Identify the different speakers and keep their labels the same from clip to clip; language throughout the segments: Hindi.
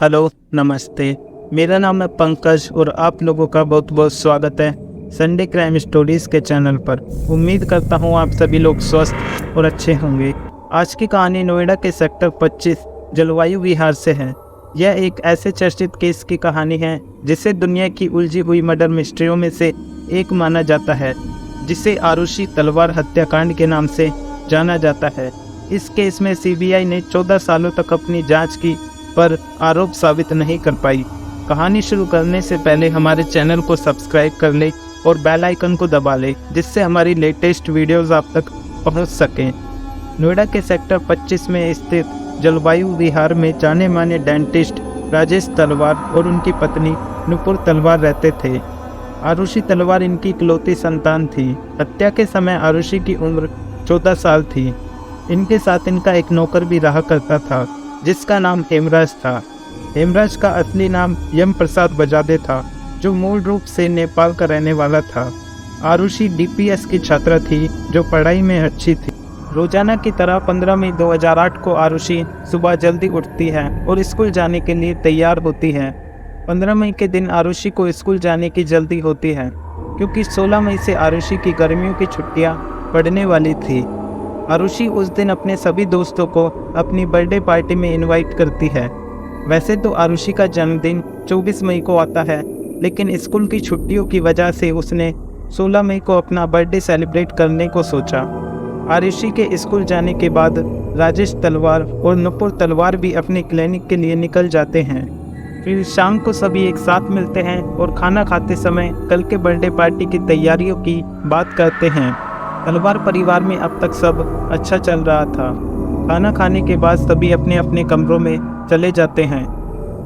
Speaker 1: हेलो, नमस्ते। मेरा नाम है पंकज और आप लोगों का बहुत बहुत स्वागत है संडे क्राइम स्टोरीज़ के चैनल पर। उम्मीद करता हूँ आप सभी लोग स्वस्थ और अच्छे होंगे। आज की कहानी नोएडा के सेक्टर 25 जलवायु विहार से है। यह एक ऐसे चर्चित केस की कहानी है जिसे दुनिया की उलझी हुई मर्डर मिस्ट्रियों में से एक माना जाता है, जिसे आरुषि तलवार हत्याकांड के नाम से जाना जाता है। इस केस में सीबीआई ने 14 सालों तक अपनी जाँच की पर आरोप साबित नहीं कर पाई। कहानी शुरू करने से पहले हमारे चैनल को सब्सक्राइब कर ले और बेल आइकन को दबा ले, जिससे हमारी लेटेस्ट वीडियोस आप तक पहुंच सकें। नोएडा के सेक्टर 25 में स्थित जलवायु विहार में जाने माने डेंटिस्ट राजेश तलवार और उनकी पत्नी नुपुर तलवार रहते थे। आरुषि तलवार इनकी इकलौती संतान थी। हत्या के समय आरुषि की उम्र 14 साल थी। इनके साथ इनका एक नौकर भी रहा करता था, जिसका नाम हेमराज था। हेमराज का असली नाम यम प्रसाद बजादे था, जो मूल रूप से नेपाल का रहने वाला था। आरुषि डीपीएस की छात्रा थी, जो पढ़ाई में अच्छी थी। रोजाना की तरह 15 मई 2008 को आरुषि सुबह जल्दी उठती है और स्कूल जाने के लिए तैयार होती है। 15 मई के दिन आरुषि को स्कूल जाने की जल्दी होती है, क्योंकि 16 मई से आरुषि की गर्मियों की छुट्टियां पड़ने वाली थी। आरुषि उस दिन अपने सभी दोस्तों को अपनी बर्थडे पार्टी में इनवाइट करती है। वैसे तो आरुषि का जन्मदिन 24 मई को आता है, लेकिन स्कूल की छुट्टियों की वजह से उसने 16 मई को अपना बर्थडे सेलिब्रेट करने को सोचा। आरुषि के स्कूल जाने के बाद राजेश तलवार और नुपुर तलवार भी अपने क्लिनिक के लिए निकल जाते हैं। फिर शाम को सभी एक साथ मिलते हैं और खाना खाते समय कल के बर्थडे पार्टी की तैयारियों की बात करते हैं। तलवार परिवार में अब तक सब अच्छा चल रहा था। खाना खाने के बाद सभी अपने अपने कमरों में चले जाते हैं।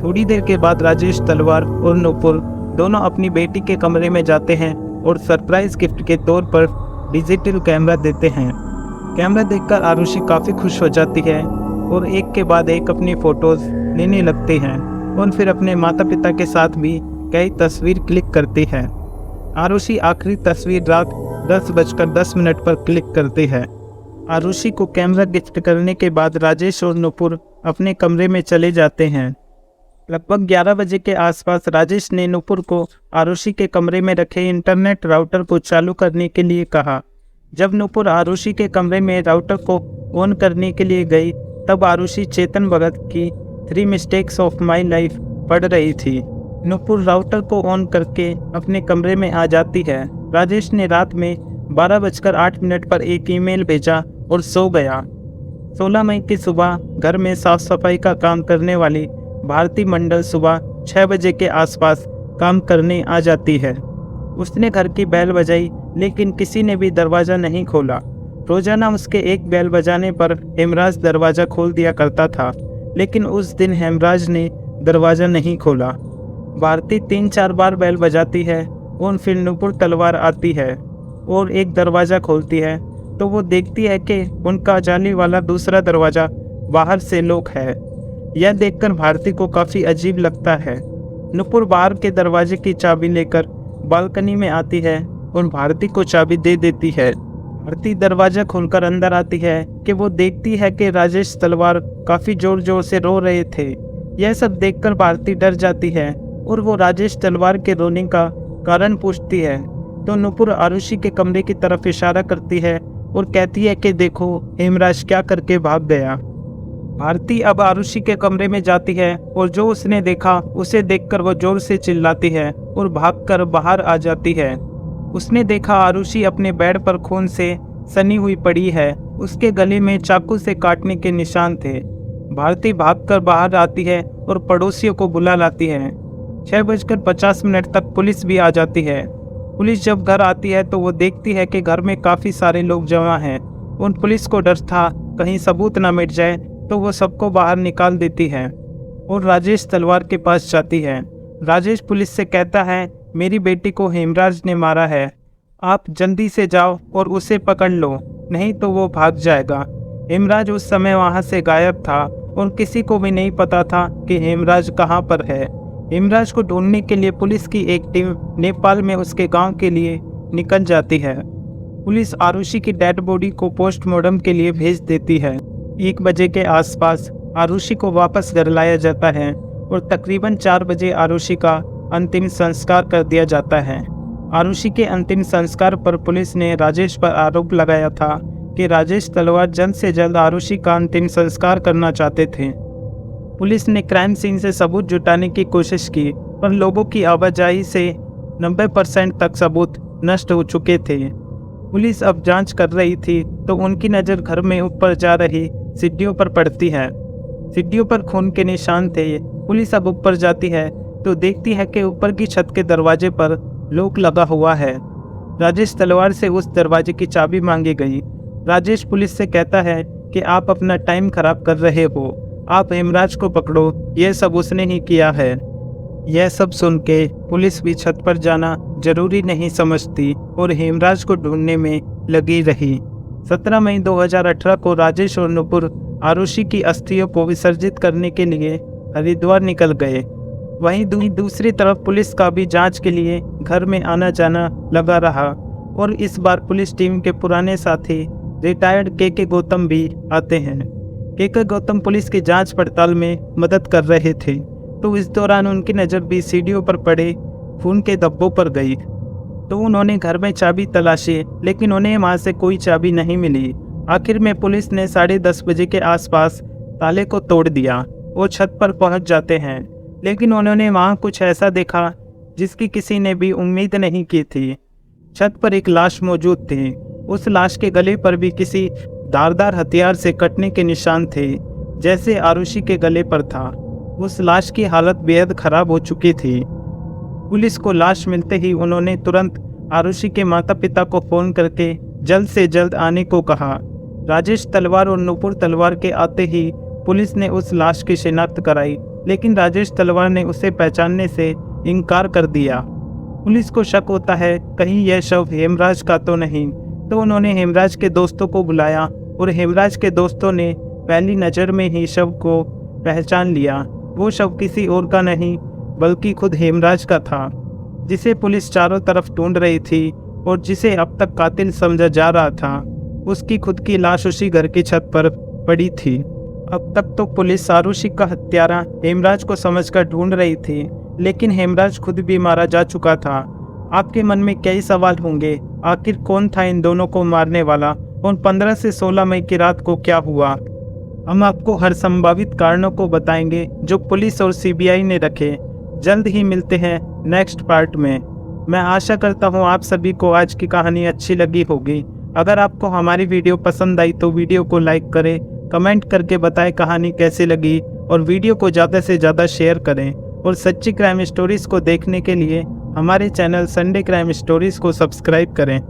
Speaker 1: थोड़ी देर के बाद राजेश तलवार और नुपुर दोनों अपनी बेटी के कमरे में जाते हैं और सरप्राइज गिफ्ट के तौर पर डिजिटल कैमरा देते हैं। कैमरा देखकर आरुषि काफ़ी खुश हो जाती है और एक के बाद एक अपनी फ़ोटोज़ लेने लगती हैं और फिर अपने माता पिता के साथ भी कई तस्वीर क्लिक करती है। आरुषि आखिरी तस्वीर रात 10:10 पर क्लिक करती है। आरुषि को कैमरा गिफ्ट करने के बाद राजेश और नुपुर अपने कमरे में चले जाते हैं। लगभग 11 बजे के आसपास राजेश ने नुपुर को आरुषि के कमरे में रखे इंटरनेट राउटर को चालू करने के लिए कहा। जब नुपुर आरुषि के कमरे में राउटर को ऑन करने के लिए गई, तब आरुषि चेतन भगत की 3 मिस्टेक्स ऑफ माई लाइफ पढ़ रही थी। नुपुर राउटर को ऑन करके अपने कमरे में आ जाती है। राजेश ने रात में 12:08 पर एक ईमेल भेजा और सो गया। 16 मई की सुबह घर में साफ सफाई का काम करने वाली भारती मंडल सुबह 6 बजे के आसपास काम करने आ जाती है। उसने घर की बेल बजाई, लेकिन किसी ने भी दरवाज़ा नहीं खोला। रोजाना उसके एक बेल बजाने पर हेमराज दरवाज़ा खोल दिया करता था, लेकिन उस दिन हेमराज ने दरवाज़ा नहीं खोला। भारती 3-4 बार बेल बजाती है और फिर नुपुर तलवार आती है और एक दरवाज़ा खोलती है, तो वो देखती है कि उनका जाली वाला दूसरा दरवाज़ा बाहर से लॉक है। यह देखकर भारती को काफ़ी अजीब लगता है। नुपुर बाहर के दरवाजे की चाबी लेकर बालकनी में आती है और भारती को चाबी दे देती है। भारती दरवाज़ा खोलकर अंदर आती है कि वो देखती है कि राजेश तलवार काफ़ी ज़ोर ज़ोर से रो रहे थे। यह सब देखकर भारती डर जाती है और वो राजेश तलवार के रोने का कारण पूछती है, तो नुपुर आरुषि के कमरे की तरफ इशारा करती है और कहती है कि देखो हेमराज क्या करके भाग गया। भारती अब आरुषि के कमरे में जाती है और जो उसने देखा उसे देखकर वो जोर से चिल्लाती है और भागकर बाहर आ जाती है। उसने देखा आरुषि अपने बेड पर खून से सनी हुई पड़ी है। उसके गले में चाकू से काटने के निशान थे। भारती भागकर बाहर आती है और पड़ोसियों को बुला लाती है। 6:50 तक पुलिस भी आ जाती है। पुलिस जब घर आती है तो वो देखती है कि घर में काफ़ी सारे लोग जमा हैं। उन पुलिस को डर था कहीं सबूत ना मिट जाए, तो वो सबको बाहर निकाल देती है और राजेश तलवार के पास जाती है। राजेश पुलिस से कहता है, मेरी बेटी को हेमराज ने मारा है, आप जल्दी से जाओ और उसे पकड़ लो, नहीं तो वो भाग जाएगा। हेमराज उस समय वहाँ से गायब था और किसी को भी नहीं पता था कि हेमराज कहाँ पर है। हेमराज को ढूंढने के लिए पुलिस की एक टीम नेपाल में उसके गांव के लिए निकल जाती है। पुलिस आरुषि की डेड बॉडी को पोस्टमार्टम के लिए भेज देती है। 1 बजे के आसपास आरुषि को वापस घर लाया जाता है और तकरीबन 4 बजे आरुषि का अंतिम संस्कार कर दिया जाता है। आरुषि के अंतिम संस्कार पर पुलिस ने राजेश पर आरोप लगाया था कि राजेश तलवार जल्द से जल्द आरुषि का अंतिम संस्कार करना चाहते थे। पुलिस ने क्राइम सीन से सबूत जुटाने की कोशिश की, पर लोगों की आवाजाही से 90% तक सबूत नष्ट हो चुके थे। पुलिस अब जांच कर रही थी तो उनकी नज़र घर में ऊपर जा रही सीढ़ियों पर पड़ती है। सीढ़ियों पर खून के निशान थे। पुलिस अब ऊपर जाती है तो देखती है कि ऊपर की छत के दरवाजे पर लॉक लगा हुआ है। राजेश तलवार से उस दरवाजे की चाबी मांगी गई। राजेश पुलिस से कहता है कि आप अपना टाइम खराब कर रहे हो, आप हेमराज को पकड़ो, यह सब उसने ही किया है। यह सब सुन के पुलिस भी छत पर जाना जरूरी नहीं समझती और हेमराज को ढूंढने में लगी रही। 17 मई 2018 को राजेश और नुपुर आरुषि की अस्थियों को विसर्जित करने के लिए हरिद्वार निकल गए। वहीं दूसरी तरफ पुलिस का भी जांच के लिए घर में आना जाना लगा रहा और इस बार पुलिस टीम के पुराने साथी रिटायर्ड के गौतम भी आते हैं। के गौतम पुलिस की जांच पड़ताल में मदद कर रहे थे, तो इस दौरान उनकी नज़र भी सीढ़ियों पर पड़े खून के धब्बों पर गई। तो उन्होंने घर में चाबी तलाशी, लेकिन उन्हें वहां से कोई चाबी नहीं मिली। आखिर में पुलिस ने 10:30 बजे के आसपास ताले को तोड़ दिया और छत पर पहुंच जाते हैं, लेकिन उन्होंने वहां कुछ ऐसा देखा जिसकी किसी ने भी उम्मीद नहीं की थी। छत पर एक लाश मौजूद थी। उस लाश के गले पर भी किसी धारदार हथियार से कटने के निशान थे, जैसे आरुषि के गले पर था। उस लाश की हालत बेहद खराब हो चुकी थी। पुलिस को लाश मिलते ही उन्होंने तुरंत आरुषि के माता पिता को फ़ोन करके जल्द से जल्द आने को कहा। राजेश तलवार और नुपुर तलवार के आते ही पुलिस ने उस लाश की शिनाख्त कराई, लेकिन राजेश तलवार ने उसे पहचानने से इनकार कर दिया। पुलिस को शक होता है कहीं यह शव हेमराज का तो नहीं, तो उन्होंने हेमराज के दोस्तों को बुलाया और हेमराज के दोस्तों ने पहली नज़र में ही शव को पहचान लिया। वो शव किसी और का नहीं बल्कि खुद हेमराज का था, जिसे पुलिस चारों तरफ ढूंढ रही थी और जिसे अब तक कातिल समझा जा रहा था। उसकी खुद की लाश उसी घर की छत पर पड़ी थी। अब तक तो पुलिस आरुषि का हत्यारा हेमराज को समझकर ढूंढ रही थी, लेकिन हेमराज खुद भी मारा जा चुका था। आपके मन में कई सवाल होंगे, आखिर कौन था इन दोनों को मारने वाला और 15 से 16 मई की रात को क्या हुआ? हम आपको हर संभावित कारणों को बताएंगे जो पुलिस और सीबीआई ने रखे। जल्द ही मिलते हैं नेक्स्ट पार्ट में। मैं आशा करता हूँ आप सभी को आज की कहानी अच्छी लगी होगी। अगर आपको हमारी वीडियो पसंद आई तो वीडियो को लाइक करें, कमेंट करके बताएं कहानी कैसी लगी और वीडियो को ज़्यादा से ज़्यादा शेयर करें। और सच्ची क्राइम स्टोरीज़ को देखने के लिए हमारे चैनल संडे क्राइम स्टोरीज़ को सब्सक्राइब करें।